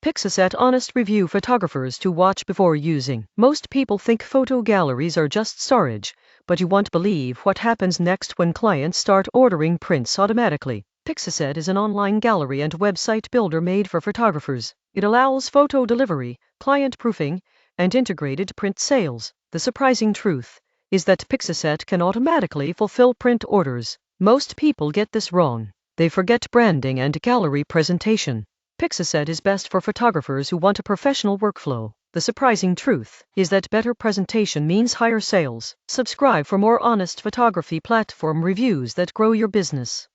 Pixaset Honest Review Photographers to watch before using. Most people think photo galleries are just storage, but you won't believe what happens next when clients start ordering prints automatically. Pixaset is an online gallery and website builder made for photographers. It allows photo delivery, client proofing, and integrated print sales. The surprising truth is that Pixaset can automatically fulfill print orders. Most people get this wrong. They forget branding and gallery presentation. Pixaset is best for photographers who want a professional workflow. The surprising truth is that better presentation means higher sales. Subscribe for more honest photography platform reviews that grow your business.